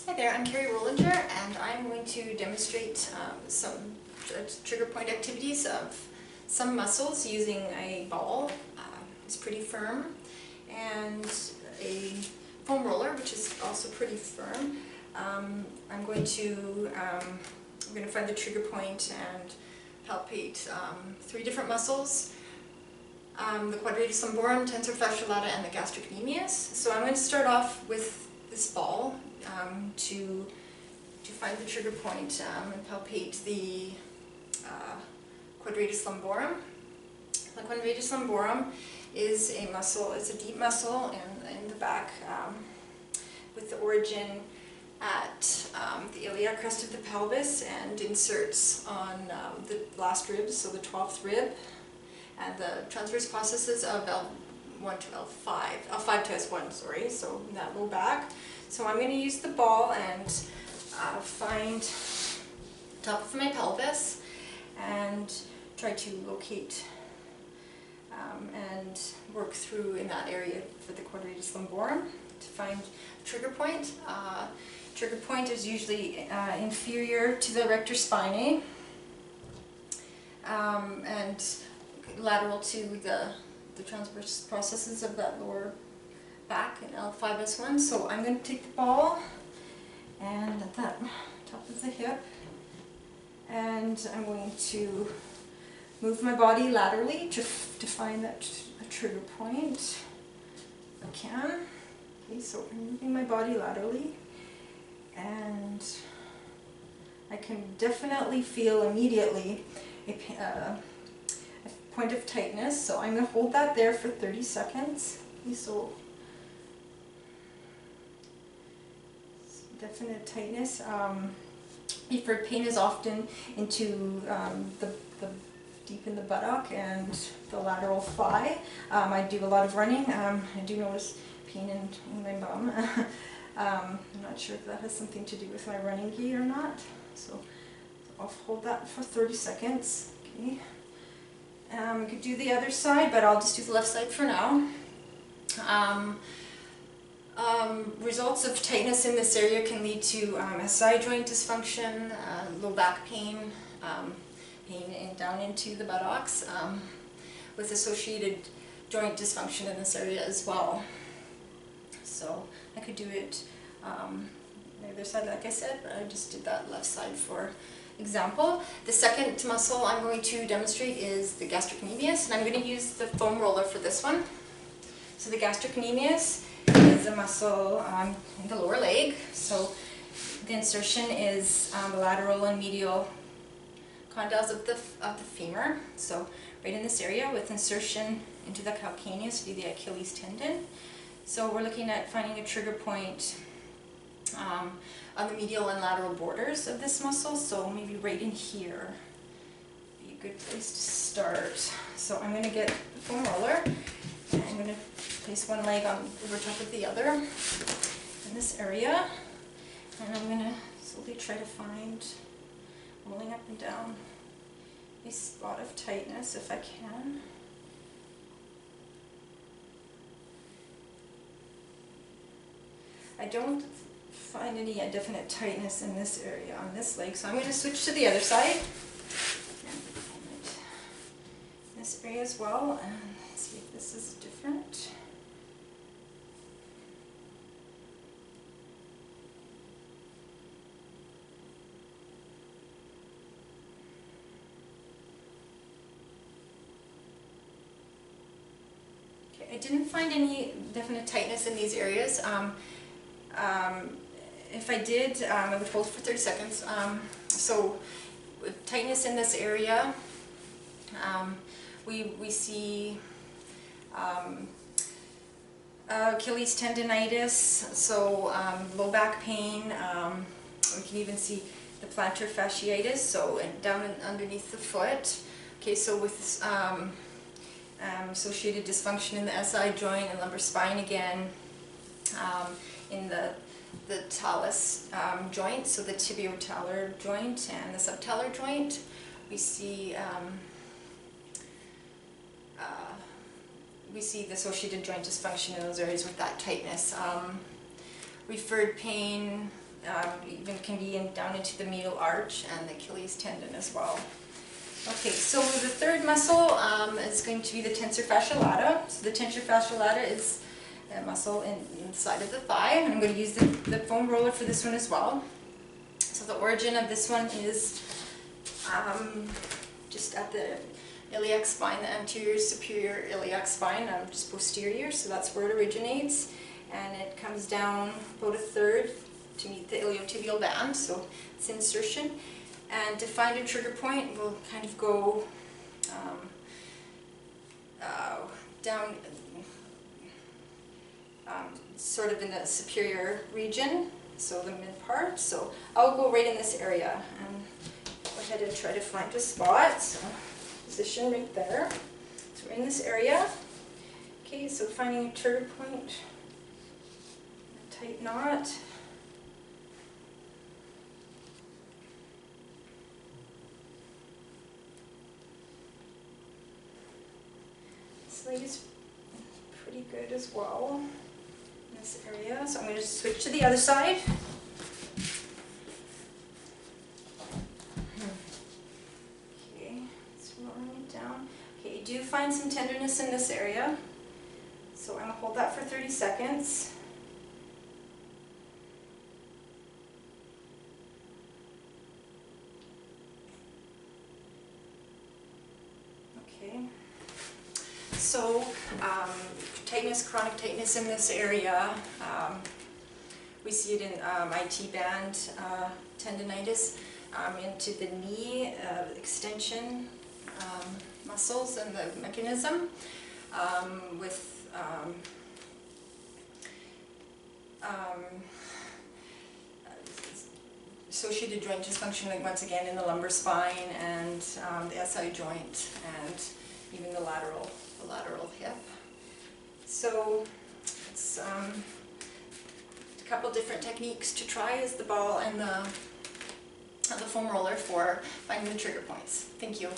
Hi there, I'm Carrie Rollinger, and I'm going to demonstrate some trigger point activities of some muscles using a ball. It's pretty firm, and a foam roller, which is also pretty firm. I'm going to find the trigger point and palpate 3 different muscles. The quadratus lumborum, tensor fasciae lata, and the gastrocnemius. So I'm going to start off with this ball to find the trigger point and palpate the quadratus lumborum. The quadratus lumborum is a muscle, it's a deep muscle in the back with the origin at the iliac crest of the pelvis and inserts on the last ribs, so the 12th rib, and the transverse processes of L1 to L5, L5 to S1, sorry, so in that low back. So I'm going to use the ball and find top of my pelvis and try to locate and work through in that area for the quadratus lumborum to find the trigger point. Trigger point is usually inferior to the rector spinae and lateral to the transverse processes of that lower back in L5S1. So I'm going to take the ball and at that top of the hip, and I'm going to move my body laterally to find that trigger point if I can. Okay, so I'm moving my body laterally, and I can definitely feel immediately a point of tightness, so I'm going to hold that there for 30 seconds. Okay, so definite tightness. Deferred pain is often into the deep in the buttock and the lateral thigh. I do a lot of running. I do notice pain in my bum. I'm not sure if that has something to do with my running gait or not. So I'll hold that for 30 seconds. Okay. We could do the other side, but I'll just do the left side for now. Results of tightness in this area can lead to SI joint dysfunction, low back pain, pain down into the buttocks, with associated joint dysfunction in this area as well. So I could do it the other side, like I said, but I just did that left side for example. The second muscle I'm going to demonstrate is the gastrocnemius, and I'm going to use the foam roller for this one. So the gastrocnemius is a muscle in the lower leg. So the insertion is the lateral and medial condyles of the femur. So right in this area with insertion into the calcaneus via the Achilles tendon. So we're looking at finding a trigger point on the medial and lateral borders of this muscle, so maybe right in here would be a good place to start. So I'm going to get the foam roller, and I'm going to place one leg on over top of the other in this area, and I'm going to slowly try to find, rolling up and down, a spot of tightness if I can. I don't find any definite tightness in this area on this leg, so I'm going to switch to the other side. This area as well, and see if this is different. Okay, I didn't find any definite tightness in these areas. If I did, I would hold for 30 seconds. So with tightness in this area, we see Achilles tendonitis, so low back pain. We can even see the plantar fasciitis, so down and underneath the foot. Okay, so with associated dysfunction in the SI joint and lumbar spine again, in the talus joint, so the tibiotalar joint and the subtalar joint, we see the associated joint dysfunction in those areas with that tightness. referred pain, even can be down into the medial arch and the Achilles tendon as well. Okay, so the third muscle is going to be the tensor fasciae lata. So the tensor fasciae lata is a muscle inside of the thigh, and I'm going to use the foam roller for this one as well. So the origin of this one is just at the iliac spine, the anterior superior iliac spine, just posterior, so that's where it originates, and it comes down about a third to meet the iliotibial band, so it's insertion. And to find a trigger point, we'll kind of go down sort of in the superior region, so the mid part. So I'll go right in this area and go ahead and try to find a spot. So position right there. So we're in this area. Okay, so finding a trigger point, a tight knot. This leg is pretty good as well in this area. So I'm going to switch to the other side. Okay, you do find some tenderness in this area, so I'm going to hold that for 30 seconds. Okay, so tightness, chronic tightness in this area, we see it in IT band tendinitis, into the knee extension muscles and the mechanism, with associated joint dysfunction, like once again in the lumbar spine and the SI joint and even the lateral hip. So it's a couple different techniques to try is the ball and the foam roller for finding the trigger points. Thank you.